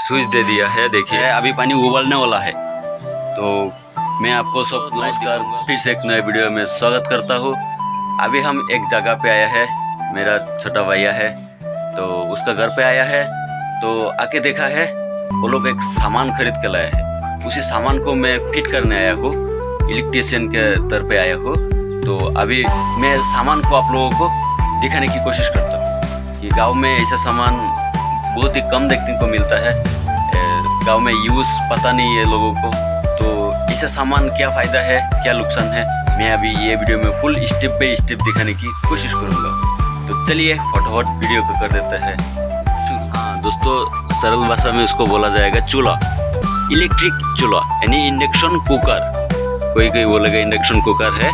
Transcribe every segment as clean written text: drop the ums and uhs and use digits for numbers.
Switch दे दिया है। देखिए अभी पानी उबलने वाला है। तो मैं आपको सब नमस्कार, फिर से एक नए वीडियो में स्वागत करता हूँ। अभी हम एक जगह पे आया है, मेरा छोटा भैया है तो उसका घर पे आया है। तो आके देखा है वो लोग एक सामान खरीद के लाया है। उसी सामान को मैं फिट करने आया हूँ, इलेक्ट्रीशियन के तरफ पे आया हूँ। तो अभी मैं सामान को आप लोगों को दिखाने की कोशिश करता हूँ। ये गांव में ऐसा सामान बहुत ही कम देखने को मिलता है। गांव में यूज़ पता नहीं है लोगों को। तो ऐसा सामान क्या फ़ायदा है, क्या नुकसान है, मैं अभी ये वीडियो में फुल स्टेप बाय स्टेप दिखाने की कोशिश करूँगा। तो चलिए फटाफट वीडियो को कर देते हैं शुरू। हाँ दोस्तों, सरल भाषा में उसको बोला जाएगा चूल्हा, इलेक्ट्रिक चूल्हा यानी इंडक्शन कुकर। कोई बोलेगा इंडक्शन कुकर है।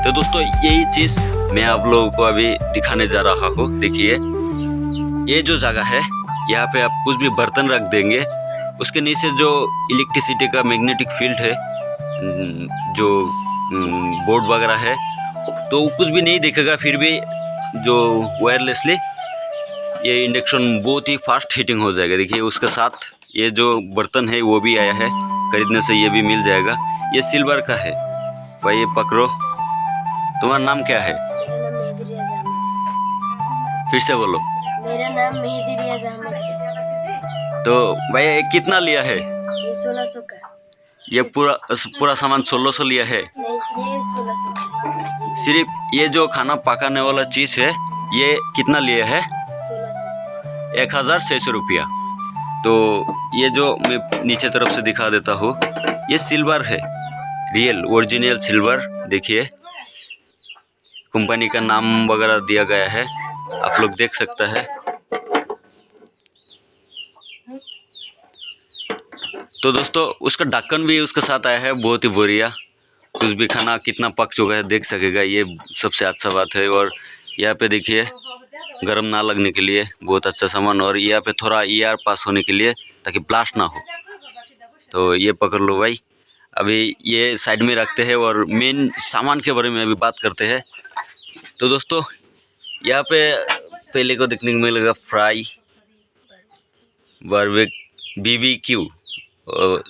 तो दोस्तों यही चीज़ मैं आप लोगों को अभी दिखाने जा रहा हूँ। देखिए ये जो जगह है, यहाँ पे आप कुछ भी बर्तन रख देंगे, उसके नीचे जो इलेक्ट्रिसिटी का मैग्नेटिक फील्ड है, जो बोर्ड वगैरह है, तो कुछ भी नहीं दिखेगा। फिर भी जो वायरलेसली ये इंडक्शन बहुत ही फास्ट हीटिंग हो जाएगा। देखिए उसके साथ ये जो बर्तन है वो भी आया है, खरीदने से ये भी मिल जाएगा। ये सिल्वर का है भाई, ये पकड़ो। तुम्हारा नाम क्या है? फिर से बोलो। मेरा नाम मेहदी रियाज अहमद है। तो भैया ये कितना लिया है? ये 1600 का। ये पूरा सामान 1600 लिया है? नहीं, ये 1600 का। सिर्फ ये जो खाना पकाने वाला चीज़ है ये कितना लिया है? 1600। 1600 रुपया। तो ये जो मैं नीचे तरफ से दिखा देता हूँ, ये सिल्वर है, रियल ओरिजिनल सिल्वर। देखिए कंपनी का नाम वगैरह दिया गया है, आप लोग देख सकते हैं। तो दोस्तों उसका ढक्कन भी उसके साथ आया है, बहुत ही बढ़िया। कुछ भी खाना कितना पक चुका है देख सकेगा, ये सबसे अच्छा बात है। और यहाँ पे देखिए गर्म ना लगने के लिए बहुत अच्छा सामान, और यहाँ पे थोड़ा एयर पास होने के लिए ताकि ब्लास्ट ना हो। तो ये पकड़ लो भाई, अभी ये साइड में रखते हैं और मेन सामान के बारे में अभी बात करते हैं। तो दोस्तों यहाँ पे पहले को देखने को मिलेगा फ्राई, बारबेक्यू, BBQ,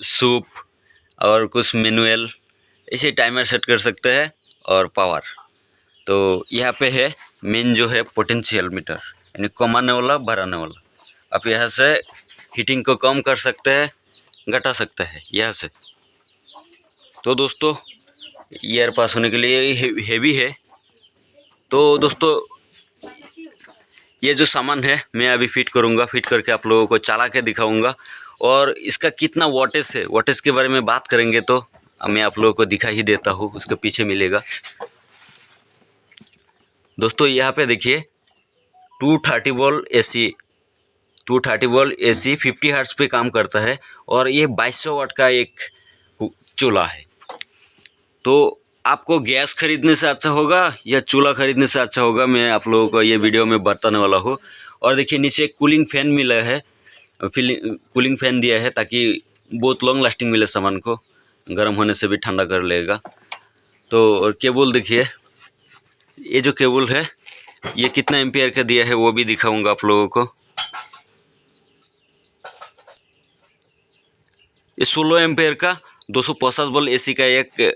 सूप और कुछ मैनुअल, इसे टाइमर सेट कर सकते हैं और पावर। तो यहाँ पे है मेन जो है पोटेंशियल मीटर, यानी कमाने वाला बढ़ाने वाला। आप यहाँ से हीटिंग को कम कर सकते हैं, घटा सकते हैं यहाँ से। तो दोस्तों एयर पास होने के लिए हेवी है। तो दोस्तों ये जो सामान है मैं अभी फिट करूँगा, फिट करके आप लोगों को चला के दिखाऊँगा। और इसका कितना वोल्टेज है, वोल्टेज के बारे में बात करेंगे तो मैं आप लोगों को दिखा ही देता हूँ, उसके पीछे मिलेगा। दोस्तों यहाँ पे देखिए 230 volt AC, 230 volt AC 50 hertz पे काम करता है। और ये 2200 वाट का एक चूल्हा है। तो आपको गैस खरीदने से अच्छा होगा या चूल्हा खरीदने से अच्छा होगा, मैं आप लोगों को ये वीडियो में बताने वाला हूँ। और देखिए नीचे कूलिंग फैन मिला है, कूलिंग फैन दिया है ताकि बहुत लॉन्ग लास्टिंग मिले, सामान को गर्म होने से भी ठंडा कर लेगा। तो और केबल देखिए, ये जो केबल है ये कितना एम्पियर का दिया है वो भी दिखाऊंगा आप लोगों को। ये 16 एम्पियर का 250 वोल्ट AC का एक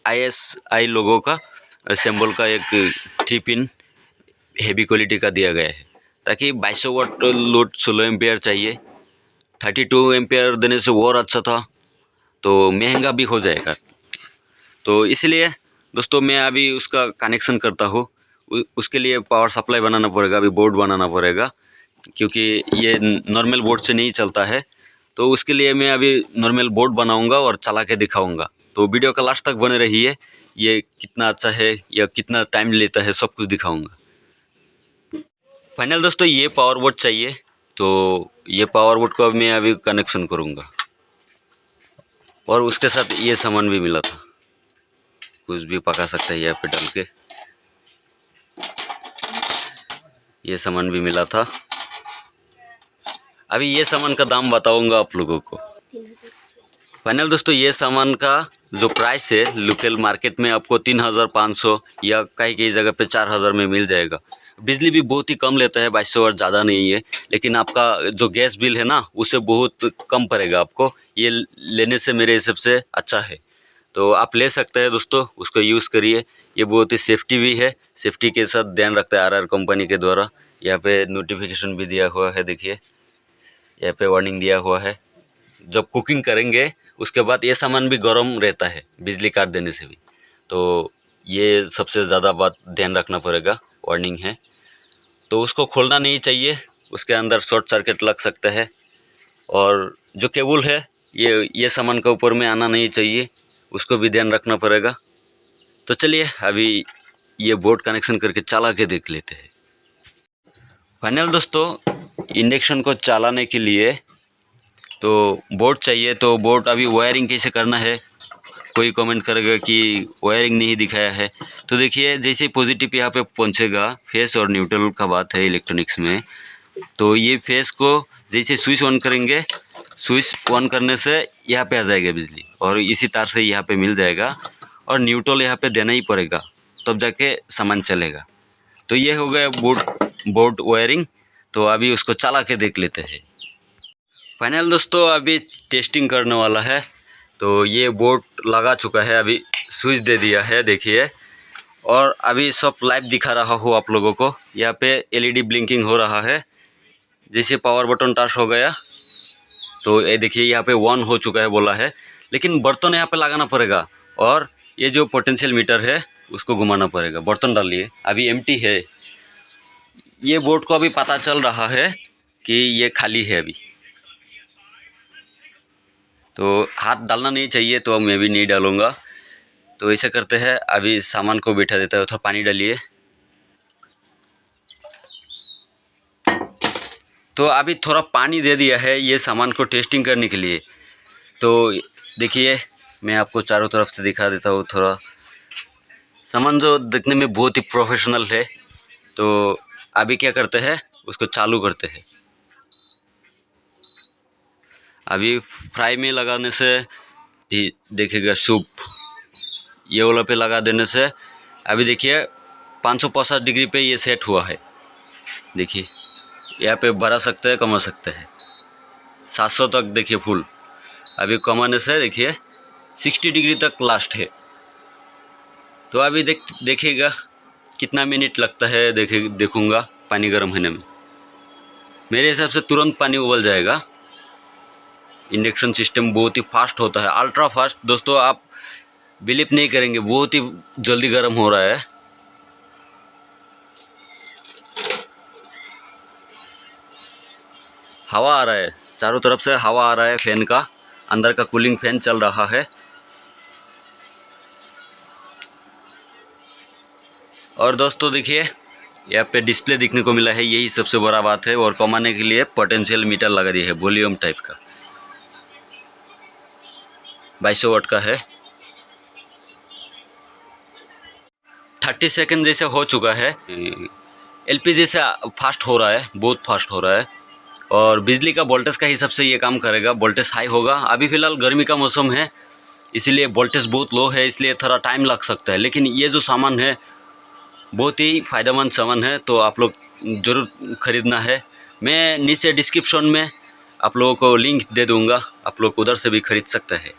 ISI लोगों का सिंबल का एक 3 पिन हेवी क्वालिटी का दिया गया है, ताकि 2200 वाट लोड 16 एम्पियर चाहिए। 32 एम्पियर देने से और अच्छा था, तो महंगा भी हो जाएगा। तो इसलिए दोस्तों मैं अभी उसका कनेक्शन करता हूँ। उसके लिए पावर सप्लाई बनाना पड़ेगा, अभी बोर्ड बनाना पड़ेगा, क्योंकि ये नॉर्मल बोर्ड से नहीं चलता है। तो उसके लिए मैं अभी नॉर्मल बोर्ड बनाऊंगा और चला के दिखाऊंगा। तो वीडियो का लास्ट तक बने रहिए, ये कितना अच्छा है या कितना टाइम लेता है सब कुछ दिखाऊंगा। फाइनल दोस्तों ये पावर बोर्ड चाहिए, तो ये पावर बोर्ड को मैं अभी कनेक्शन करूंगा। और उसके साथ ये सामान भी मिला था, कुछ भी पका सकता है यहाँ पे डाल के, ये सामान भी मिला था। अभी ये सामान का दाम बताऊंगा आप लोगों को। फाइनल दोस्तों ये सामान का जो प्राइस है लोकल मार्केट में आपको 3500 या कई जगह पे 4000 में मिल जाएगा। बिजली भी बहुत ही कम लेता है, 2200 वाट, ज़्यादा नहीं है। लेकिन आपका जो गैस बिल है ना, उससे बहुत कम पड़ेगा आपको। ये लेने से मेरे हिसाब से अच्छा है, तो आप ले सकते हैं दोस्तों, उसको यूज़ करिए। ये बहुत ही सेफ्टी भी है, सेफ्टी के साथ ध्यान रखता है आरआर कंपनी के द्वारा। यहाँ पे नोटिफिकेशन भी दिया हुआ है, देखिए यहाँ पे वार्निंग दिया हुआ है। जब कुकिंग करेंगे उसके बाद ये सामान भी गर्म रहता है बिजली काट देने से भी, तो ये सबसे ज़्यादा बात ध्यान रखना पड़ेगा, वार्निंग है। तो उसको खोलना नहीं चाहिए, उसके अंदर शॉर्ट सर्किट लग सकता है। और जो केबल है ये सामान के ऊपर में आना नहीं चाहिए, उसको भी ध्यान रखना पड़ेगा। तो चलिए अभी ये बोर्ड कनेक्शन करके चला के देख लेते हैं। फाइनल दोस्तों, इंडक्शन को चलाने के लिए तो बोर्ड चाहिए। तो बोर्ड अभी वायरिंग कैसे करना है, कोई कमेंट करेगा कि वायरिंग नहीं दिखाया है। तो देखिए जैसे पॉजिटिव यहाँ पे पहुँचेगा, फेस और न्यूट्रल का बात है इलेक्ट्रॉनिक्स में, तो ये फेस को जैसे स्विच ऑन करेंगे, स्विच ऑन करने से यहाँ पे आ जाएगा बिजली और इसी तार से यहाँ पे मिल जाएगा। और न्यूट्रल यहाँ पे देना ही पड़ेगा, तब जाके सामान चलेगा। तो ये हो गया बोर्ड वायरिंग। तो अभी उसको चला के देख लेते हैं। फाइनल दोस्तों, अभी टेस्टिंग करने वाला है। तो ये बोर्ड लगा चुका है, अभी स्विच दे दिया है देखिए, और अभी सब लाइव दिखा रहा हूँ आप लोगों को। यहाँ पे एलईडी ब्लिंकिंग हो रहा है, जैसे पावर बटन टच हो गया तो ये देखिए यहाँ पे 1 हो चुका है बोला है। लेकिन बर्तन यहाँ पे लगाना पड़ेगा और ये जो पोटेंशियल मीटर है उसको घुमाना पड़ेगा। बर्तन डालिए, अभी एम्प्टी है। ये बोर्ड को अभी पता चल रहा है कि ये खाली है अभी, तो हाथ डालना नहीं चाहिए, तो मैं भी नहीं डालूँगा। तो ऐसा करते हैं, अभी सामान को बैठा देता है। थोड़ा पानी डालिए। तो अभी थोड़ा पानी दे दिया है ये सामान को टेस्टिंग करने के लिए। तो देखिए मैं आपको चारों तरफ से दिखा देता हूँ। थोड़ा सामान जो देखने में बहुत ही प्रोफेशनल है। तो अभी क्या करते हैं, उसको चालू करते हैं। अभी फ्राई में लगाने से ये देखिएगा सूप, ये वाला पे लगा देने से अभी देखिए 550 डिग्री पे ये सेट हुआ है। देखिए यहाँ पे बढ़ा सकते हैं, कमा सकते हैं 700 तक। देखिए फुल, अभी कमाने से देखिए 60 डिग्री तक लास्ट है। तो अभी देखिएगा कितना मिनट लगता है, देखूँगा पानी गर्म होने में। मेरे हिसाब से तुरंत पानी उबल जाएगा। इंडक्शन सिस्टम बहुत ही फास्ट होता है, अल्ट्रा फास्ट दोस्तों। आप बिलीव नहीं करेंगे, बहुत ही जल्दी गर्म हो रहा है। हवा आ रहा है, चारों तरफ से हवा आ रहा है, फैन का, अंदर का कूलिंग फैन चल रहा है। और दोस्तों देखिए यहाँ पे डिस्प्ले दिखने को मिला है, यही सबसे बड़ा बात है। और कमाने के लिए पोटेंशियल मीटर लगा दिया है, वॉल्यूम टाइप का, 2200 वाट का है। 30 सेकंड जैसे हो चुका है। एलपीजी से फास्ट हो रहा है, बहुत फास्ट हो रहा है। और बिजली का वोल्टेज का हिसाब से ये काम करेगा। वोल्टेज हाई होगा, अभी फ़िलहाल गर्मी का मौसम है इसलिए वोल्टेज बहुत लो है, इसलिए थोड़ा टाइम लग सकता है। लेकिन ये जो सामान है बहुत ही फ़ायदेमंद सामान है, तो आप लोग ज़रूर ख़रीदना है। मैं नीचे डिस्क्रिप्शन में आप लोगों को लिंक दे दूँगा, आप लोग उधर से भी खरीद सकते हैं।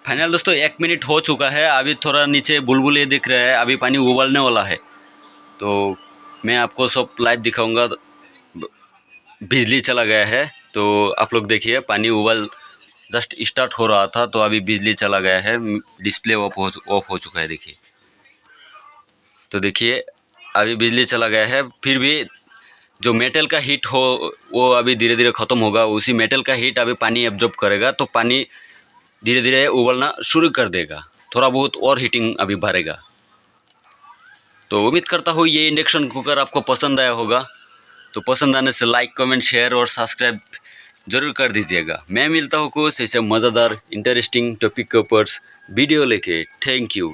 फाइनल दोस्तों 1 मिनट हो चुका है, अभी थोड़ा नीचे बुलबुले दिख रहे हैं, अभी पानी उबलने वाला है। तो मैं आपको सब लाइव दिखाऊंगा। बिजली चला गया है, तो आप लोग देखिए पानी उबल जस्ट स्टार्ट हो रहा था, तो अभी बिजली चला गया है, डिस्प्ले ऑफ हो चुका है। देखिए, तो देखिए अभी बिजली चला गया है। फिर भी जो मेटल का हीट हो वो अभी धीरे धीरे ख़त्म होगा। उसी मेटल का हीट अभी पानी एब्जॉर्ब करेगा, तो पानी धीरे धीरे उबलना शुरू कर देगा। थोड़ा बहुत और हीटिंग अभी बढ़ेगा। तो उम्मीद करता हूँ ये इंडक्शन कुकर आपको पसंद आया होगा। तो पसंद आने से लाइक, कमेंट, शेयर और सब्सक्राइब ज़रूर कर दीजिएगा। मैं मिलता हूँ कुछ ऐसे मज़ेदार इंटरेस्टिंग टॉपिक के ऊपर वीडियो लेके। Thank you.